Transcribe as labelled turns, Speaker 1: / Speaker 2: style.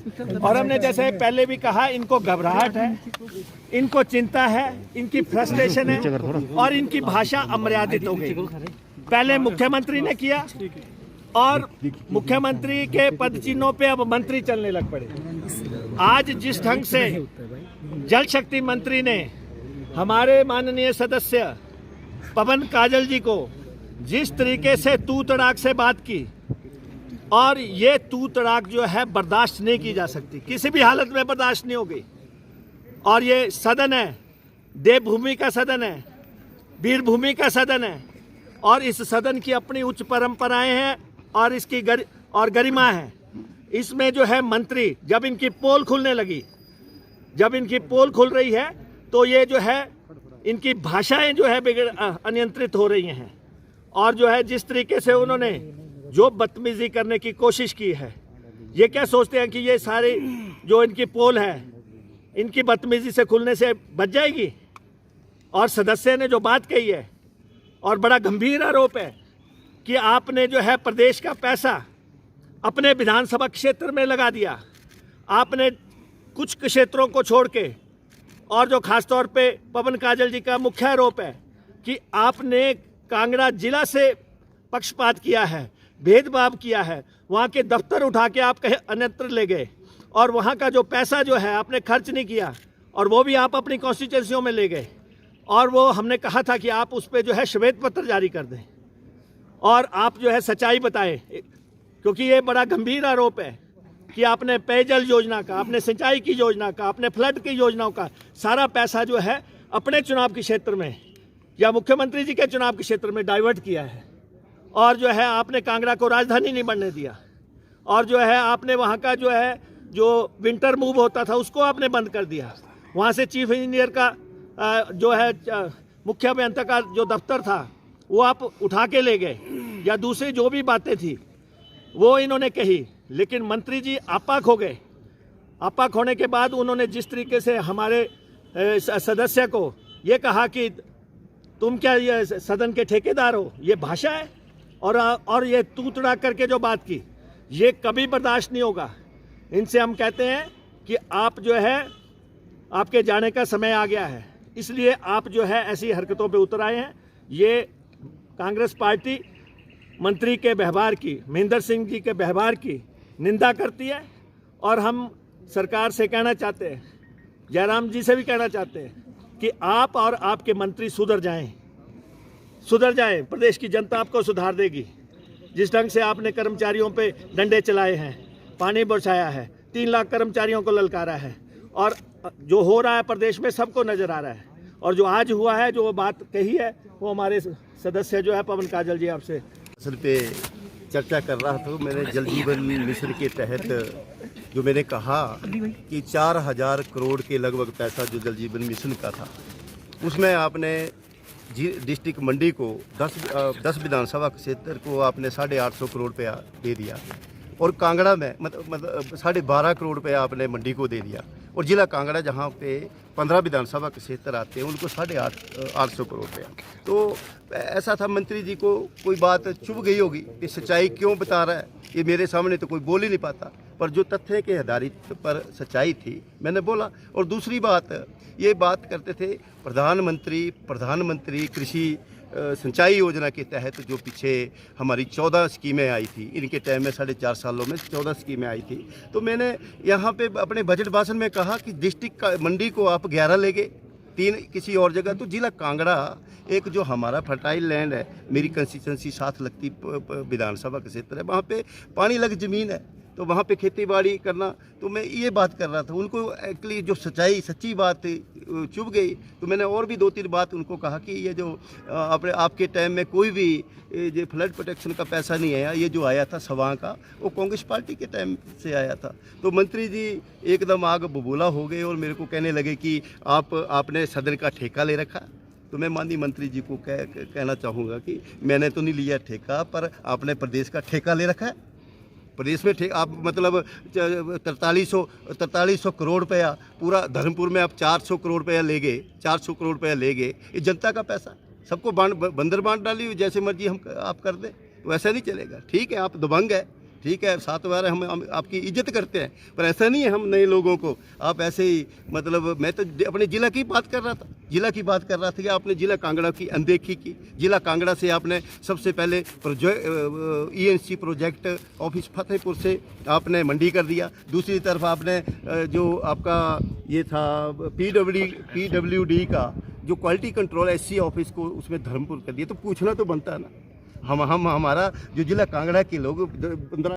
Speaker 1: और हमने जैसे पहले भी कहा, इनको घबराहट है, इनको चिंता है, इनकी फ्रस्ट्रेशन है और इनकी भाषा अमर्यादित हो गई। पहले मुख्यमंत्री ने किया और मुख्यमंत्री के पद चिन्हों पे अब मंत्री चलने लग पड़े। आज जिस ढंग से जल शक्ति मंत्री ने हमारे माननीय सदस्य पवन काजल जी को जिस तरीके से तू तड़ाक से बात की, और ये तू तड़ाक जो है बर्दाश्त नहीं की जा सकती, किसी भी हालत में बर्दाश्त नहीं होगी। और ये सदन है, देवभूमि का सदन है, वीरभूमि का सदन है और इस सदन की अपनी उच्च परंपराएं हैं और इसकी गरिमा है। इसमें जो है मंत्री, जब इनकी पोल खुलने लगी, जब इनकी पोल खुल रही है तो ये जो है इनकी भाषाएं जो है अनियंत्रित हो रही हैं। और जो है जिस तरीके से उन्होंने जो बदतमीजी करने की कोशिश की है, ये क्या सोचते हैं कि ये सारी जो इनकी पोल है इनकी बदतमीजी से खुलने से बच जाएगी? और सदस्य ने जो बात कही है और बड़ा गंभीर आरोप है कि आपने जो है प्रदेश का पैसा अपने विधानसभा क्षेत्र में लगा दिया। आपने कुछ क्षेत्रों को छोड़ के, और जो खासतौर पे पवन काजल जी का मुख्य आरोप है कि आपने कांगड़ा जिला से पक्षपात किया है, भेदभाव किया है, वहाँ के दफ्तर उठा के आप कहीं अन्यत्र ले गए और वहाँ का जो पैसा जो है आपने खर्च नहीं किया और वो भी आप अपनी कॉन्स्टिट्यूंसियों में ले गए। और वो हमने कहा था कि आप उस पर जो है श्वेत पत्र जारी कर दें और आप जो है सच्चाई बताएं, क्योंकि ये बड़ा गंभीर आरोप है कि आपने पेयजल योजना का, आपने सिंचाई की योजना का, आपने फ्लड की योजनाओं का सारा पैसा जो है अपने चुनाव के क्षेत्र में या मुख्यमंत्री जी के चुनाव के क्षेत्र में डाइवर्ट किया है। और जो है आपने कांगड़ा को राजधानी नहीं बनने दिया और जो है आपने वहाँ का जो है जो विंटर मूव होता था उसको आपने बंद कर दिया। वहाँ से चीफ इंजीनियर का जो है मुख्य अभियंता का जो दफ्तर था वो आप उठा के ले गए, या दूसरी जो भी बातें थी वो इन्होंने कही। लेकिन मंत्री जी आपाक हो गए। आपाक होने के बाद उन्होंने जिस तरीके से हमारे सदस्य को ये कहा कि तुम क्या ये सदन के ठेकेदार हो, ये भाषा है। और ये तू तड़ा करके जो बात की, ये कभी बर्दाश्त नहीं होगा। इनसे हम कहते हैं कि आप जो है आपके जाने का समय आ गया है, इसलिए आप जो है ऐसी हरकतों पे उतर आए हैं। ये कांग्रेस पार्टी मंत्री के व्यवहार की, महेंद्र सिंह जी के व्यवहार की निंदा करती है और हम सरकार से कहना चाहते हैं, जयराम जी से भी कहना चाहते हैं कि आप और आपके मंत्री सुधर जाएं। प्रदेश की जनता आपको सुधार देगी। जिस ढंग से आपने कर्मचारियों पे डंडे चलाए हैं, पानी बरसाया है, 3 लाख कर्मचारियों को ललकारा है और जो हो रहा है प्रदेश में सबको नजर आ रहा है। और जो आज हुआ है, जो वो बात कही है, वो हमारे सदस्य जो है पवन काजल जी आपसे
Speaker 2: असल पे चर्चा कर रहा था। मैंने जल जीवन मिशन के तहत जो मैंने कहा कि 4000 करोड़ के लगभग पैसा जो जल जीवन मिशन का था, उसमें आपने डिस्ट्रिक्ट मंडी को 10 विधानसभा क्षेत्र को आपने 850 करोड़ रुपया दे दिया और कांगड़ा में मतलब 12.5 करोड़ रुपया आपने मंडी को दे दिया। और जिला कांगड़ा जहाँ पे 15 विधानसभा के क्षेत्र आते हैं उनको 850 करोड़ रुपया। तो ऐसा था, मंत्री जी को कोई बात चुभ गई होगी कि सच्चाई क्यों बता रहा है, ये मेरे सामने तो कोई बोल ही नहीं पाता, पर जो तथ्य के आधारित पर सच्चाई थी मैंने बोला। और दूसरी बात, ये बात करते थे प्रधानमंत्री कृषि सिंचाई योजना के तहत जो पीछे हमारी 14 स्कीमें आई थी, इनके टाइम में 4.5 सालों में 14 स्कीमें आई थी। तो मैंने यहाँ पे अपने बजट भाषण में कहा कि डिस्ट्रिक्ट का मंडी को आप 11 ले गए, 3 किसी और जगह। तो जिला कांगड़ा एक जो हमारा फर्टाइल लैंड है, मेरी कंस्टिट्यूंसी साथ लगती विधानसभा का क्षेत्र है, वहाँ पे पानी लग ज़मीन है, तो वहाँ पे खेती बाड़ी करना। तो मैं ये बात कर रहा था, उनको एक्चुअली जो सच्ची बात चुभ गई। तो मैंने और भी 2-3 बात उनको कहा कि ये जो आपके टाइम में कोई भी जो फ्लड प्रोटेक्शन का पैसा नहीं आया, ये जो आया था सवा का, वो कांग्रेस पार्टी के टाइम से आया था। तो मंत्री जी एकदम आग बबूला हो गए और मेरे को कहने लगे कि आपने सदन का ठेका ले रखा। तो मैं माननीय मंत्री जी को कहना चाहूँगा कि मैंने तो नहीं लिया ठेका, पर आपने प्रदेश का ठेका ले रखा है। प्रदेश में आप मतलब 4300 करोड़ रुपया, पूरा धर्मपुर में आप 400 करोड़ रुपया ले गए, 400 करोड़ रुपया ले गए। ये जनता का पैसा, सबको बंदर बांट डाली, जैसे मर्जी आप कर दें, वैसा नहीं चलेगा। ठीक है, आप दबंग है, ठीक है, 7 बार हम आपकी इज्जत करते हैं, पर ऐसा नहीं है हम नए लोगों को आप ऐसे ही मतलब, मैं तो अपने ज़िला की बात कर रहा था, ज़िला की बात कर रहा था कि आपने ज़िला कांगड़ा की अनदेखी की। ज़िला कांगड़ा से आपने सबसे पहले ENC प्रोजेक्ट ऑफिस फतेहपुर से आपने मंडी कर दिया, दूसरी तरफ आपने जो आपका ये था PWD का जो क्वालिटी कंट्रोल SC ऑफिस को उसमें धर्मपुर कर दिया। तो पूछना तो बनता है ना, हम हमारा जो ज़िला कांगड़ा के लोग 15